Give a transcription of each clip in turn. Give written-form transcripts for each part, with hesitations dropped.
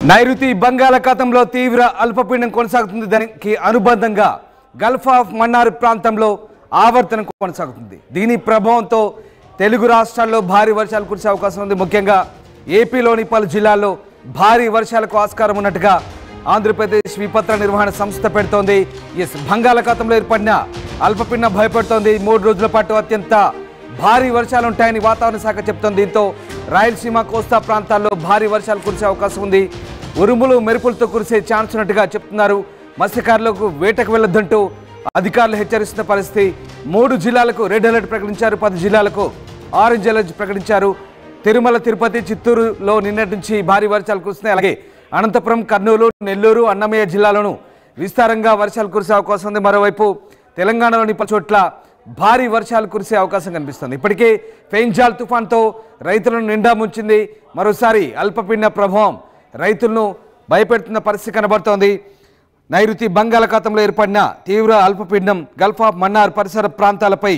నైరుతి బంగాళాఖాతంలో తీవ్ర అల్పపీడనం కొనసాగుతుంది. దానికి అనుబంధంగా గల్ఫ్ ఆఫ్ మన్నార్ ప్రాంతంలో ఆవర్తనం కొనసాగుతుంది. దీని ప్రభావంతో తెలుగు రాష్ట్రాల్లో భారీ వర్షాలు కురిసే అవకాశం ఉంది. ముఖ్యంగా ఏపీలోని పలు జిల్లాల్లో భారీ వర్షాలకు ఆస్కారం ఉన్నట్టుగా ఆంధ్రప్రదేశ్ విపత్తుల నిర్వహణ సంస్థ పెడుతోంది. బంగాళాఖాతంలో ఏర్పడిన అల్పపీడనం భయపెడుతోంది. 3 రోజుల పాటు అత్యంత భారీ వర్షాలు ఉంటాయని వాతావరణ శాఖ చెప్తోంది. దీంతో రాయలసీమ కోస్తా ప్రాంతాల్లో భారీ వర్షాలు కురిసే అవకాశం ఉంది. ఉరుములు మెరుపులతో కురిసే ఛాన్స్ ఉన్నట్టుగా చెప్తున్నారు. మత్స్యకారులకు వేటకు వెళ్లొద్దంటూ అధికారులు హెచ్చరిస్తున్న పరిస్థితి. 3 జిల్లాలకు రెడ్ అలర్ట్ ప్రకటించారు. 10 జిల్లాలకు ఆరెంజ్ అలర్ట్ ప్రకటించారు. తిరుమల, తిరుపతి, చిత్తూరులో నిన్నటి నుంచి భారీ వర్షాలు కురుస్తున్నాయి. అలాగే అనంతపురం, కర్నూలు, నెల్లూరు, అన్నమయ్య జిల్లాలోనూ విస్తారంగా వర్షాలు కురిసే అవకాశం ఉంది. మరోవైపు తెలంగాణలోని పలు చోట్ల భారీ వర్షాలు కురిసే అవకాశం కనిపిస్తుంది. ఇప్పటికే ఫెంజాల్ తుఫాన్తో రైతులను నిండా ముంచింది. మరోసారి అల్పపీడన ప్రభావం రైతులను భయపెడుతున్న పరిస్థితి కనబడుతోంది. నైరుతి బంగాళాఖాతంలో ఏర్పడిన తీవ్ర అల్పపీడనం గల్ఫ్ ఆఫ్ మన్నార్ పరిసర ప్రాంతాలపై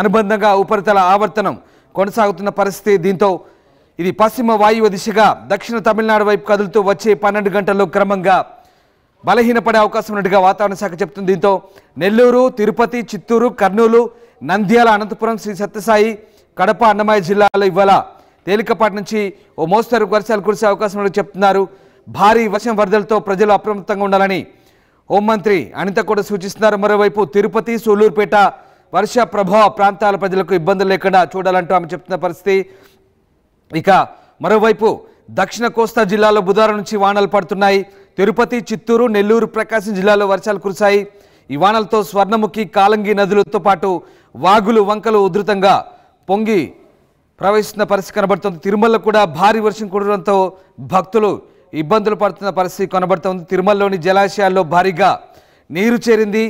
అనుబంధంగా ఉపరితల ఆవర్తనం కొనసాగుతున్న పరిస్థితి. దీంతో ఇది పశ్చిమ వాయువ్య దిశగా దక్షిణ తమిళనాడు వైపు కదులుతూ వచ్చే 12 గంటల్లో క్రమంగా బలహీనపడే అవకాశం ఉన్నట్టుగా వాతావరణ శాఖ చెప్తుంది. దీంతో నెల్లూరు, తిరుపతి, చిత్తూరు, కర్నూలు, నంద్యాల, అనంతపురం, శ్రీ సత్యసాయి, కడప, అన్నమయ్య జిల్లాలో ఇవాళ తేలికపాటి నుంచి ఓ మోస్తరు వర్షాలు కురిసే అవకాశం ఉన్నట్టు చెప్తున్నారు. భారీ వర్షం వరదలతో ప్రజలు అప్రమత్తంగా ఉండాలని హోంమంత్రి అనిత కూడా సూచిస్తున్నారు. మరోవైపు తిరుపతి, సూళ్లూరుపేట వర్ష ప్రభావ ప్రాంతాల ప్రజలకు ఇబ్బందులు లేకుండా చూడాలంటూ ఆమె చెప్తున్న పరిస్థితి. ఇక మరోవైపు దక్షిణ కోస్తా జిల్లాలో బుధవారం నుంచి వానలు పడుతున్నాయి. తిరుపతి, చిత్తూరు, నెల్లూరు, ప్రకాశం జిల్లాలో వర్షాలు కురిశాయి. ఈ వానలతో స్వర్ణముఖి, కాలంగి నదులతో పాటు వాగులు, వంకలు ఉధృతంగా పొంగి ప్రవహిస్తున్న పరిస్థితి కనబడుతుంది. తిరుమలలో కూడా భారీ వర్షం కురవడంతో భక్తులు ఇబ్బందులు పడుతున్న పరిస్థితి కనబడుతోంది. తిరుమలలోని జలాశయాల్లో భారీగా నీరు చేరింది.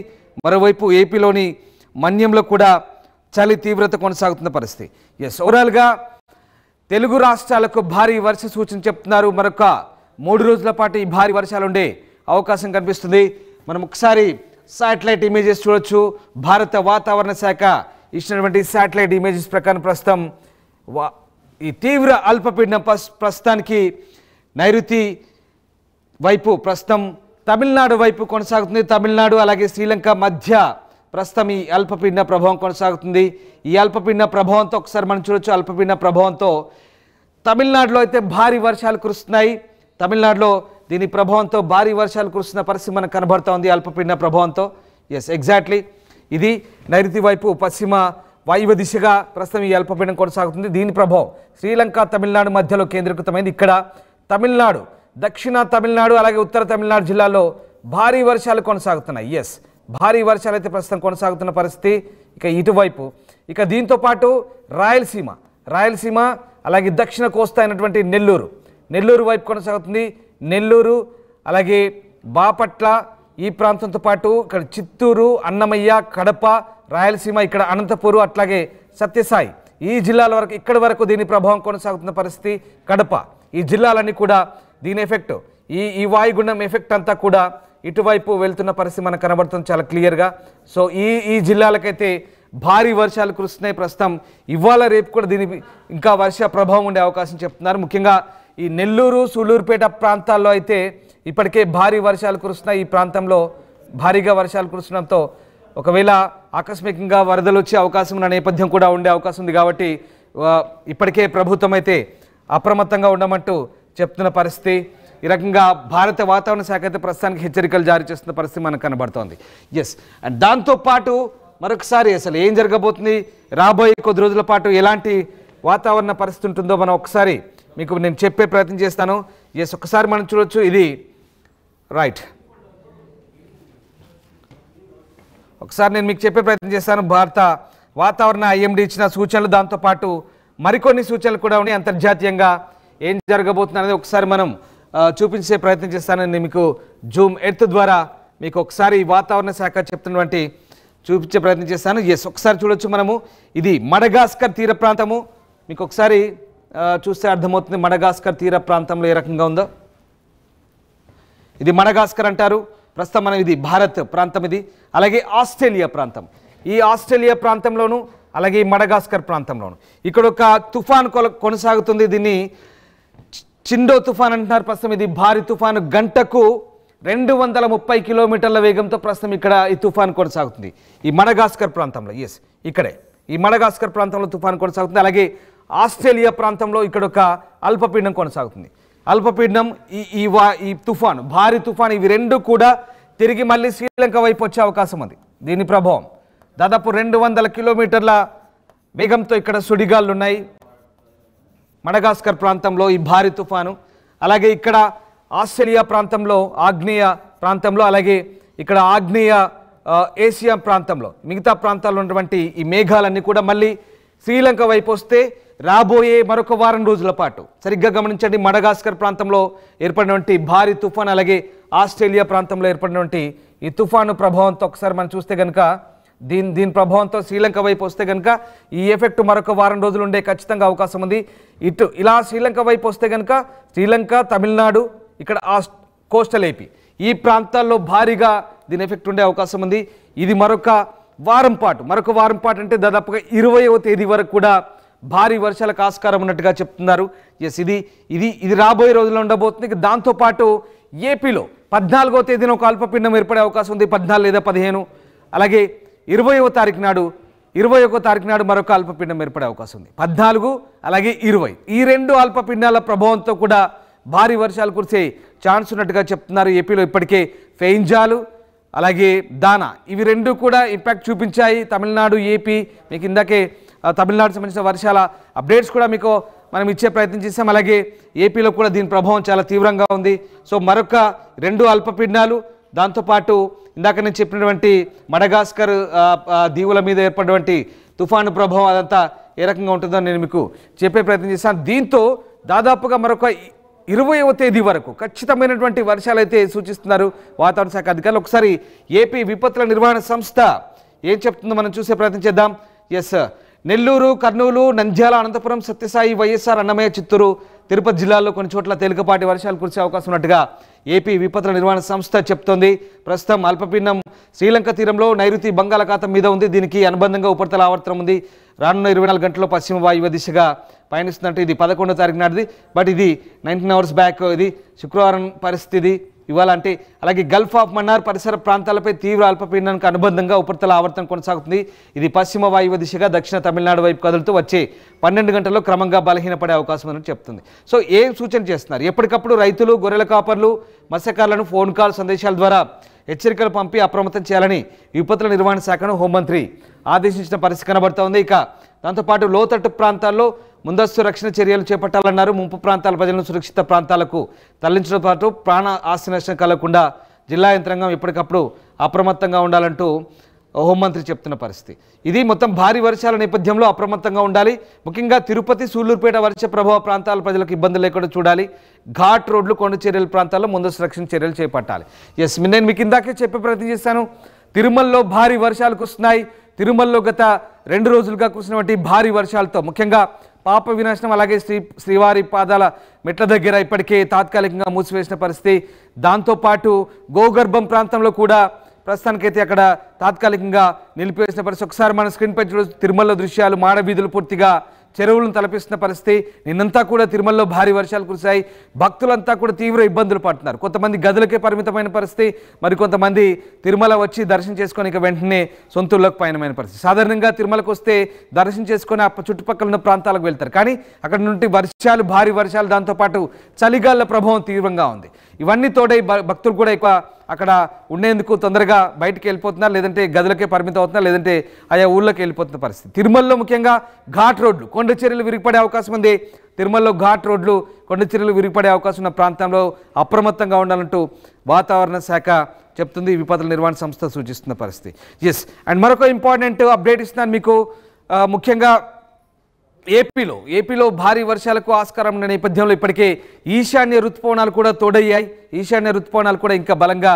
మరోవైపు ఏపీలోని మన్యంలో కూడా చలి తీవ్రత కొనసాగుతున్న పరిస్థితి. ఓవరాల్గా తెలుగు రాష్ట్రాలకు భారీ వర్ష సూచన చెప్తున్నారు. మరొక 3 రోజుల పాటు ఈ భారీ వర్షాలు ఉండే అవకాశం కనిపిస్తుంది. మనం ఒకసారి శాటిలైట్ ఇమేజెస్ చూడొచ్చు. భారత వాతావరణ శాఖ ఇచ్చినటువంటి శాటిలైట్ ఇమేజెస్ ప్రకారం ప్రస్తుతం ఈ తీవ్ర అల్పపీడనం ప్రస్తుతానికి నైరుతి వైపు ప్రస్తుతం తమిళనాడు వైపు కొనసాగుతుంది. తమిళనాడు అలాగే శ్రీలంక మధ్య ప్రస్తుతం ఈ అల్పపీడన ప్రభావం కొనసాగుతుంది. ఈ అల్పపీడన ప్రభావంతో ఒకసారి మనం చూడొచ్చు. అల్పపీడన ప్రభావంతో తమిళనాడులో అయితే భారీ వర్షాలు కురుస్తున్నాయి. తమిళనాడులో దీని ప్రభావంతో భారీ వర్షాలు కురుస్తున్న పరిస్థితి మనకు కనబడుతోంది. అల్పపీడన ప్రభావంతో ఎగ్జాక్ట్లీ ఇది నైరుతి వైపు పశ్చిమ వాయువ్య దిశగా ప్రస్తుతం ఈ అల్పపీడనం కొనసాగుతుంది. దీని ప్రభావం శ్రీలంక, తమిళనాడు మధ్యలో కేంద్రీకృతమైంది. ఇక్కడ తమిళనాడు, దక్షిణ తమిళనాడు అలాగే ఉత్తర తమిళనాడు జిల్లాలో భారీ వర్షాలు కొనసాగుతున్నాయి. భారీ వర్షాలు అయితే ప్రస్తుతం కొనసాగుతున్న పరిస్థితి. ఇక ఇటువైపు ఇక దీంతో పాటు రాయలసీమ అలాగే దక్షిణ కోస్తా అయినటువంటి నెల్లూరు వైపు కొనసాగుతుంది. నెల్లూరు అలాగే బాపట్ల ఈ ప్రాంతంతో పాటు ఇక్కడ చిత్తూరు, అన్నమయ్య, కడప, రాయలసీమ, ఇక్కడ అనంతపురం అట్లాగే సత్యసాయి ఈ జిల్లాల వరకు ఇక్కడి వరకు దీని ప్రభావం కొనసాగుతున్న పరిస్థితి. కడప ఈ జిల్లాలన్నీ కూడా దీని ఎఫెక్ట్ ఈ వాయుగుండం ఎఫెక్ట్ అంతా కూడా ఇటువైపు వెళ్తున్న పరిస్థితి మనకు కనబడుతుంది చాలా క్లియర్గా. సో ఈ జిల్లాలకైతే భారీ వర్షాలు కురుస్తున్నాయి. ప్రస్తుతం ఇవాళ రేపు కూడా దీని ఇంకా వర్ష ప్రభావం ఉండే అవకాశం చెప్తున్నారు. ముఖ్యంగా ఈ నెల్లూరు, సూళ్లూరుపేట ప్రాంతాల్లో అయితే ఇప్పటికే భారీ వర్షాలు కురుస్తున్నాయి. ఈ ప్రాంతంలో భారీగా వర్షాలు కురుస్తుండడంతో ఒకవేళ ఆకస్మికంగా వరదలు వచ్చే అవకాశం ఉన్న నేపథ్యం కూడా ఉండే అవకాశం ఉంది. కాబట్టి ఇప్పటికే ప్రభుత్వం అయితే అప్రమత్తంగా ఉండమంటూ చెప్తున్న పరిస్థితి. ఈ రకంగా భారత వాతావరణ శాఖ అయితే ప్రస్తుతానికి హెచ్చరికలు జారీ చేస్తున్న పరిస్థితి మనకు కనబడుతోంది. అండ్ దాంతోపాటు మరొకసారి అసలు ఏం జరగబోతుంది, రాబోయే కొద్ది రోజుల పాటు ఎలాంటి వాతావరణ పరిస్థితి ఉంటుందో మనం ఒకసారి మీకు నేను చెప్పే ప్రయత్నం చేస్తాను. ఒకసారి మనం చూడొచ్చు. ఇది రైట్, ఒకసారి నేను మీకు చెప్పే ప్రయత్నం చేస్తాను. భారత వాతావరణ ఐఎండీ ఇచ్చిన సూచనలు, దాంతోపాటు మరికొన్ని సూచనలు కూడా ఉన్నాయి. అంతర్జాతీయంగా ఏం జరగబోతుంది అనేది ఒకసారి మనం చూపించే ప్రయత్నం చేస్తాను. నేను మీకు జూమ్ ఎర్త్ ద్వారా మీకు ఒకసారి వాతావరణ శాఖ చెప్తున్నటువంటి చూపించే ప్రయత్నం చేస్తాను. ఒకసారి చూడొచ్చు మనము. ఇది మడగాస్కర్ తీర ప్రాంతము. మీకు ఒకసారి చూస్తే అర్థమవుతుంది మడగాస్కర్ తీర ప్రాంతంలో ఏ రకంగా ఉందో. ఇది మడగాస్కర్ అంటారు. ప్రస్తుతం మనం ఇది భారత్ ప్రాంతం. ఇది అలాగే ఆస్ట్రేలియా ప్రాంతం. ఈ ఆస్ట్రేలియా ప్రాంతంలోను అలాగే మడగాస్కర్ ప్రాంతంలోను ఇక్కడ ఒక తుఫాన్ కొనసాగుతుంది. దీన్ని చిండో తుఫాన్ అంటున్నారు ప్రస్తుతం. ఇది భారీ తుఫాను, గంటకు 230 కిలోమీటర్ల వేగంతో ప్రస్తుతం ఇక్కడ ఈ తుఫాన్ కొనసాగుతుంది ఈ మడగాస్కర్ ప్రాంతంలో. ఇక్కడే ఈ మడగాస్కర్ ప్రాంతంలో తుఫాన్ కొనసాగుతుంది. అలాగే ఆస్ట్రేలియా ప్రాంతంలో ఇక్కడ ఒక అల్పపీడనం కొనసాగుతుంది. అల్పపీడనం ఈ తుఫాను, భారీ తుఫాను, ఇవి రెండు కూడా తిరిగి మళ్ళీ శ్రీలంక వైపు వచ్చే అవకాశం ఉంది. దీని ప్రభావం దాదాపు 200 కిలోమీటర్ల వేగంతో ఇక్కడ సుడిగాళ్ళు ఉన్నాయి మడగాస్కర్ ప్రాంతంలో ఈ భారీ తుఫాను. అలాగే ఇక్కడ ఆస్ట్రేలియా ప్రాంతంలో, ఆగ్నేయ ప్రాంతంలో, అలాగే ఇక్కడ ఆగ్నేయ ఏషియా ప్రాంతంలో, మిగతా ప్రాంతాల్లో ఉన్నటువంటి ఈ మేఘాలన్నీ కూడా మళ్ళీ శ్రీలంక వైపు వస్తే రాబోయే మరొక వారం రోజుల పాటు సరిగ్గా గమనించండి. మడగాస్కర్ ప్రాంతంలో ఏర్పడినటువంటి భారీ తుఫాను, అలాగే ఆస్ట్రేలియా ప్రాంతంలో ఏర్పడినటువంటి ఈ తుఫాను ప్రభావంతో ఒకసారి మనం చూస్తే కనుక దీని ప్రభావంతో శ్రీలంక వైపు వస్తే కనుక ఈ ఎఫెక్ట్ మరొక వారం రోజులు ఉండే ఖచ్చితంగా అవకాశం ఉంది. ఇలా శ్రీలంక వైపు వస్తే కనుక శ్రీలంక, తమిళనాడు, ఇక్కడ కోస్టల్ ఏపీ ఈ ప్రాంతాల్లో భారీగా దీని ఎఫెక్ట్ ఉండే అవకాశం ఉంది. ఇది మరొక వారం పాటు అంటే దాదాపుగా 20వ తేదీ వరకు కూడా భారీ వర్షాలకు ఆస్కారం ఉన్నట్టుగా చెప్తున్నారు. ఇది రాబోయే రోజుల్లో ఉండబోతుంది. దాంతోపాటు ఏపీలో 14వ తేదీన ఒక అల్పపీడనం ఏర్పడే అవకాశం ఉంది, 14 లేదా 15. అలాగే 21వ తారీఖు నాడు మరొక అల్పపీడనం ఏర్పడే అవకాశం ఉంది. 14 అలాగే 20 ఈ రెండు అల్పపీడనాల ప్రభావంతో కూడా భారీ వర్షాలు కురిసే ఛాన్స్ ఉన్నట్టుగా చెప్తున్నారు. ఏపీలో ఇప్పటికే ఫెయింజాలు అలాగే దానా ఇవి రెండు కూడా ఇంపాక్ట్ చూపించాయి. తమిళనాడు, ఏపీ, మీకు ఇందాకే తమిళనాడు సంబంధించిన వర్షాల అప్డేట్స్ కూడా మీకు మనం ఇచ్చే ప్రయత్నం చేసాం. అలాగే ఏపీలో కూడా దీని ప్రభావం చాలా తీవ్రంగా ఉంది. సో మరొక 2 అల్పపీడనాలు, దాంతోపాటు ఇందాక నేను చెప్పినటువంటి మడగాస్కర్ దీవుల మీద ఏర్పడినటువంటి తుఫాను ప్రభావం అదంతా ఏ రకంగా ఉంటుందో నేను మీకు చెప్పే ప్రయత్నం చేశాను. దీంతో దాదాపుగా మరొక 20వ తేదీ వరకు ఖచ్చితమైనటువంటి వర్షాలు అయితే సూచిస్తున్నారు వాతావరణ శాఖ అధికారులు. ఒకసారి ఏపీ విపత్తుల నిర్వహణ సంస్థ ఏం చెప్తుందో మనం చూసే ప్రయత్నం చేద్దాం. నెల్లూరు, కర్నూలు, నంద్యాల, అనంతపురం, సత్యసాయి, వైఎస్ఆర్, అన్నమయ్య, చిత్తూరు, తిరుపతి జిల్లాల్లో కొన్ని చోట్ల తేలికపాటి వర్షాలు కురిసే అవకాశం ఉన్నట్టుగా ఏపీ విపత్తుల నిర్వహణ సంస్థ చెప్తోంది. ప్రస్తుతం అల్పపీడనం శ్రీలంక తీరంలో నైరుతి బంగాళాఖాతం మీద ఉంది. దీనికి అనుబంధంగా ఉపరితల ఆవర్తనం ఉంది. రానున్న 24 గంటల్లో పశ్చిమ వాయువ్య దిశగా పయనిస్తుందంటే ఇది 11వ తారీఖు నాటిది. బట్ ఇది 19 అవర్స్ బ్యాక్, ఇది శుక్రవారం పరిస్థితి ఇవాళ అంటే. అలాగే గల్ఫ్ ఆఫ్ మన్నార్ పరిసర ప్రాంతాలపై తీవ్ర అల్పపీడనానికి అనుబంధంగా ఉపరితల ఆవర్తనం కొనసాగుతుంది. ఇది పశ్చిమ వాయువ్య దిశగా దక్షిణ తమిళనాడు వైపు కదులుతూ వచ్చే 12 గంటల్లో క్రమంగా బలహీనపడే అవకాశం ఉందని చెప్తుంది. సో ఏం సూచన చేస్తున్నారు? ఎప్పటికప్పుడు రైతులు, గొర్రెల కాపర్లు, మత్స్యకారులను ఫోన్ కాల్, సందేశాల ద్వారా హెచ్చరికలు పంపి అప్రమత్తం చేయాలని విపత్తుల నిర్వహణ శాఖను హోంమంత్రి ఆదేశించిన పరిస్థితి కనబడుతోంది. ఇక దాంతోపాటు లోతట్టు ప్రాంతాల్లో ముందస్తు రక్షణ చర్యలు చేపట్టాలన్నారు. ముంపు ప్రాంతాల ప్రజలను సురక్షిత ప్రాంతాలకు తరలించడంతో పాటు ప్రాణ ఆస్తి నష్టం కలగకుండా జిల్లా యంత్రాంగం ఎప్పటికప్పుడు అప్రమత్తంగా ఉండాలంటూ హోంమంత్రి చెప్తున్న పరిస్థితి. ఇది మొత్తం భారీ వర్షాల నేపథ్యంలో అప్రమత్తంగా ఉండాలి. ముఖ్యంగా తిరుపతి, సూళ్లూరుపేట వర్ష ప్రభావ ప్రాంతాల ప్రజలకు ఇబ్బందులు లేకుండా చూడాలి. ఘాట్ రోడ్లు, కొండ చర్యల ప్రాంతాల్లో ముందస్తు రక్షణ చర్యలు చేపట్టాలి. నేను మీకు ఇందాకే చెప్పే ప్రయత్నం చేశాను. తిరుమలలో భారీ వర్షాలు కురుస్తున్నాయి. తిరుమలలో గత 2 రోజులుగా కురిసినటువంటి భారీ వర్షాలతో ముఖ్యంగా పాప వినాశనం, అలాగే శ్రీవారి పాదాల మెట్ల దగ్గర ఇప్పటికే తాత్కాలికంగా మూసివేసిన పరిస్థితి. దాంతోపాటు గోగర్భం ప్రాంతంలో కూడా ప్రస్తుతానికైతే అక్కడ తాత్కాలికంగా నిలిపివేసిన పరిస్థితి. ఒకసారి మన స్క్రీన్పై చూడొచ్చు తిరుమల దృశ్యాలు. మాడవీధులు పూర్తిగా చెరువులను తలపిస్తున్న పరిస్థితి. నిన్నంతా కూడా తిరుమలలో భారీ వర్షాలు కురిశాయి. భక్తులంతా కూడా తీవ్ర ఇబ్బందులు పడుతున్నారు. కొంతమంది గదులకే పరిమితమైన పరిస్థితి, మరికొంతమంది తిరుమల వచ్చి దర్శనం చేసుకొని ఇక వెంటనే సొంతూళ్ళకు పయనమైన పరిస్థితి. సాధారణంగా తిరుమలకు వస్తే దర్శనం చేసుకొని ఆ చుట్టుపక్కల ఉన్న ప్రాంతాలకు వెళ్తారు. కానీ అక్కడ నుండి వర్షాలు, భారీ వర్షాలు, దాంతోపాటు చలిగాళ్ల ప్రభావం తీవ్రంగా ఉంది. ఇవన్నీ తోడై భక్తులు కూడా ఎక్కువ అక్కడ ఉండేందుకు తొందరగా బయటికి వెళ్ళిపోతున్నారు, లేదంటే గదులకే పరిమితం అవుతున్నారు, లేదంటే ఆయా ఊళ్ళకి వెళ్ళిపోతున్న పరిస్థితి. తిరుమలలో ముఖ్యంగా ఘాట్ రోడ్లు, కొండ చర్యలు విరిగిపడే అవకాశం ఉంది. తిరుమలలో ఘాట్ రోడ్లు, కొండ చర్యలు విరిగిపడే అవకాశం ఉన్న ప్రాంతంలో అప్రమత్తంగా ఉండాలంటూ వాతావరణ శాఖ చెప్తుంది. విపత్తుల నిర్వహణ సంస్థ సూచిస్తున్న పరిస్థితి. అండ్ మరొక ఇంపార్టెంట్ అప్డేట్ ఇస్తున్నాను మీకు. ముఖ్యంగా ఏపీలో భారీ వర్షాలకు ఆస్కారం ఉన్న నేపథ్యంలో ఇప్పటికే ఈశాన్య ఋతుపవనాలు కూడా తోడయ్యాయి. ఈశాన్య ఋతుపవనాలు కూడా ఇంకా బలంగా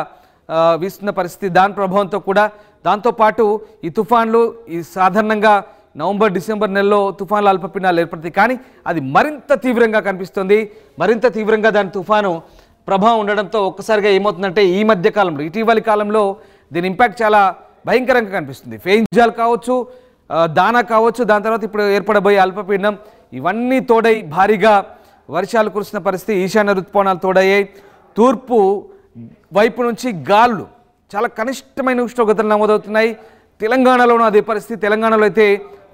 వీస్తున్న పరిస్థితి. దాని ప్రభావంతో కూడా దాంతోపాటు ఈ తుఫాన్లు సాధారణంగా నవంబర్, డిసెంబర్ నెలలో తుఫాన్ల అల్పపీడనాలు ఏర్పడతాయి. కానీ అది మరింత తీవ్రంగా కనిపిస్తుంది. మరింత తీవ్రంగా దాని తుఫాను ప్రభావం ఉండడంతో ఒక్కసారిగా ఏమవుతుందంటే ఈ మధ్య కాలంలో, ఇటీవలి కాలంలో దీని ఇంపాక్ట్ చాలా భయంకరంగా కనిపిస్తుంది. ఫెయింజాల్ కావచ్చు, దానా కావచ్చు, దాని తర్వాత ఇప్పుడు ఏర్పడబోయే అల్పపీడనం, ఇవన్నీ తోడై భారీగా వర్షాలు కురిసిన పరిస్థితి. ఈశాన్య ఋతుపవనాలు తోడయ్యాయి. తూర్పు వైపు నుంచి గాలులు చాలా కనిష్టమైన ఉష్ణోగ్రతలు నమోదవుతున్నాయి. తెలంగాణలోనూ అదే పరిస్థితి. తెలంగాణలో అయితే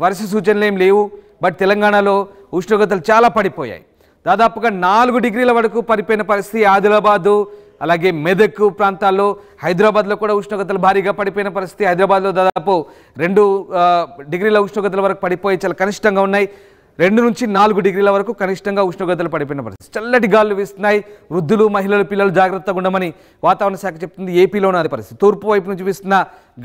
వర్ష సూచనలు ఏం లేవు. బట్ తెలంగాణలో ఉష్ణోగ్రతలు చాలా పడిపోయాయి. దాదాపుగా 4 డిగ్రీల వరకు పడిపోయిన పరిస్థితి. ఆదిలాబాదు అలాగే మెదక్ ప్రాంతాల్లో, హైదరాబాద్లో కూడా ఉష్ణోగ్రతలు భారీగా పడిపోయిన పరిస్థితి. హైదరాబాద్లో దాదాపు 2 డిగ్రీల ఉష్ణోగ్రతల వరకు పడిపోయి చాలా కనిష్టంగా ఉన్నాయి. 2 నుంచి 4 డిగ్రీల వరకు కనిష్టంగా ఉష్ణోగ్రతలు పడిపోయిన పరిస్థితి. చల్లటి గాలులు వీస్తున్నాయి. వృద్ధులు, మహిళలు, పిల్లలు జాగ్రత్తగా ఉండమని వాతావరణ శాఖ చెప్తుంది. ఏపీలోనూ అది పరిస్థితి. తూర్పు వైపు నుంచి వీస్తున్న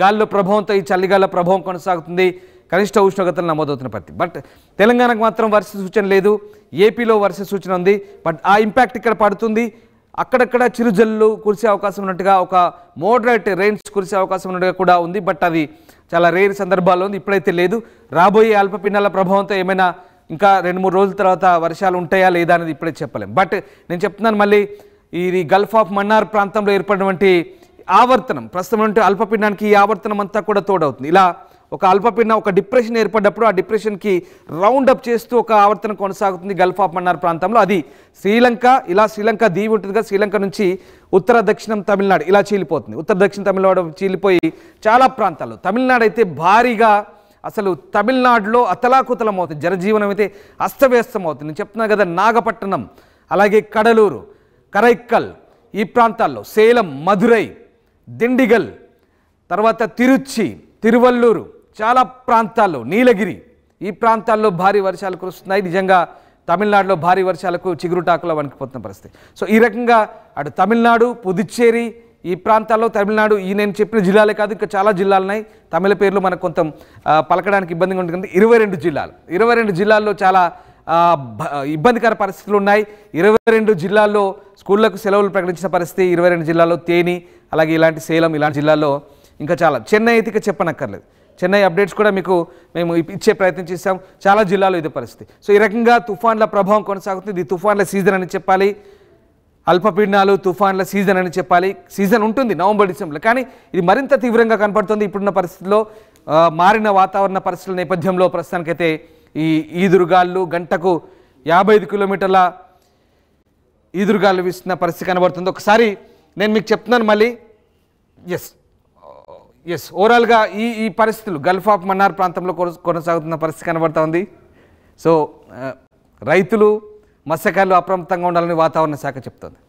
గాలుల ప్రభావంతో ఈ చలిగాల ప్రభావం కొనసాగుతుంది. కనిష్ట ఉష్ణోగ్రతలు నమోదవుతున్న పరిస్థితి. బట్ తెలంగాణకు మాత్రం వర్ష సూచన లేదు. ఏపీలో వర్ష సూచన ఉంది. బట్ ఆ ఇంపాక్ట్ ఇక్కడ పడుతుంది. అక్కడక్కడ చిరుజల్లు కురిసే అవకాశం ఉన్నట్టుగా, ఒక మోడరేట్ రెయిన్స్ కురిసే అవకాశం ఉన్నట్టుగా కూడా ఉంది. బట్ అది చాలా రేర్ సందర్భాల్లో ఉంది. ఇప్పుడైతే లేదు. రాబోయే అల్పపీడనాల ప్రభావంతో ఏమైనా ఇంకా 2-3 రోజుల తర్వాత వర్షాలు ఉంటాయా లేదా అనేది ఇప్పుడే చెప్పలేం. బట్ నేను చెప్తున్నాను మళ్ళీ, ఇది గల్ఫ్ ఆఫ్ మన్నార్ ప్రాంతంలో ఏర్పడినటువంటి ఆవర్తనం, ప్రస్తుతం అల్పపీడనానికి ఈ ఆవర్తనం అంతా కూడా తోడవుతుంది. ఇలా ఒక అల్పపీడనం, ఒక డిప్రెషన్ ఏర్పడ్డప్పుడు ఆ డిప్రెషన్కి రౌండప్ చేస్తూ ఒక ఆవర్తనం కొనసాగుతుంది గల్ఫ్ ఆఫ్ మన్నార్ ప్రాంతంలో. అది శ్రీలంక, ఇలా శ్రీలంక దీవి ఉంటుందిగా, శ్రీలంక నుంచి ఉత్తర దక్షిణం తమిళనాడు ఇలా చీలిపోతుంది. ఉత్తర దక్షిణ తమిళనాడు చీలిపోయి చాలా ప్రాంతాల్లో, తమిళనాడు అయితే భారీగా, అసలు తమిళనాడులో అతలాకుతలం అవుతుంది. జనజీవనం అయితే అస్తవ్యస్తం అవుతుంది. నేను చెప్తున్నాను కదా, నాగపట్టణం, అలాగే కడలూరు, కరైక్కల్, ఈ ప్రాంతాల్లో సేలం, మధురై, దిండిగల్, తర్వాత తిరుచి, తిరువల్లూరు, చాలా ప్రాంతాల్లో, నీలగిరి, ఈ ప్రాంతాల్లో భారీ వర్షాలు కురుస్తున్నాయి. నిజంగా తమిళనాడులో భారీ వర్షాలకు చిగురుటాకులో వణికిపోతున్న పరిస్థితి. సో ఈ రకంగా అటు తమిళనాడు, పుదుచ్చేరి, ఈ ప్రాంతాల్లో తమిళనాడు, ఈ నేను చెప్పిన జిల్లాలే కాదు, ఇంకా చాలా జిల్లాలు ఉన్నాయి. తమిళ పేర్లు మనకు కొంత పలకడానికి ఇబ్బందిగా ఉంటుంది. 22 జిల్లాలు, 22 జిల్లాల్లో చాలా ఇబ్బందికర పరిస్థితులు ఉన్నాయి. 22 జిల్లాల్లో స్కూళ్లకు సెలవులు ప్రకటించిన పరిస్థితి. 22 జిల్లాల్లో తేని, అలాగే ఇలాంటి సేలం, ఇలాంటి జిల్లాల్లో ఇంకా చాలా. చెన్నై అయితే ఇక చెప్పనక్కర్లేదు. చెన్నై అప్డేట్స్ కూడా మీకు మేము ఇచ్చే ప్రయత్నం చేస్తాం. చాలా జిల్లాలో ఇదే పరిస్థితి. సో ఈ రకంగా తుఫాన్ల ప్రభావం కొనసాగుతుంది. ఇది తుఫాన్ల సీజన్ అని చెప్పాలి. అల్పపీడనాలు, తుఫాన్ల సీజన్ అని చెప్పాలి. సీజన్ ఉంటుంది నవంబర్, డిసెంబర్లో, కానీ ఇది మరింత తీవ్రంగా కనపడుతుంది ఇప్పుడున్న పరిస్థితుల్లో. మారిన వాతావరణ పరిస్థితుల నేపథ్యంలో ప్రస్తుతానికైతే ఈ ఈదురుగాళ్ళు, గంటకు 55 కిలోమీటర్ల ఈదురుగాళ్ళు వీస్తున్న పరిస్థితి కనబడుతుంది. ఒకసారి నేను మీకు చెప్తున్నాను మళ్ళీ. ఎస్ ఓవరాల్గా ఈ పరిస్థితులు గల్ఫ్ ఆఫ్ మన్నార్ ప్రాంతంలో కొనసాగుతున్న పరిస్థితి కనబడుతూ ఉంది. సో రైతులు, మత్స్యకారులు అప్రమత్తంగా ఉండాలని వాతావరణ శాఖ చెప్తోంది.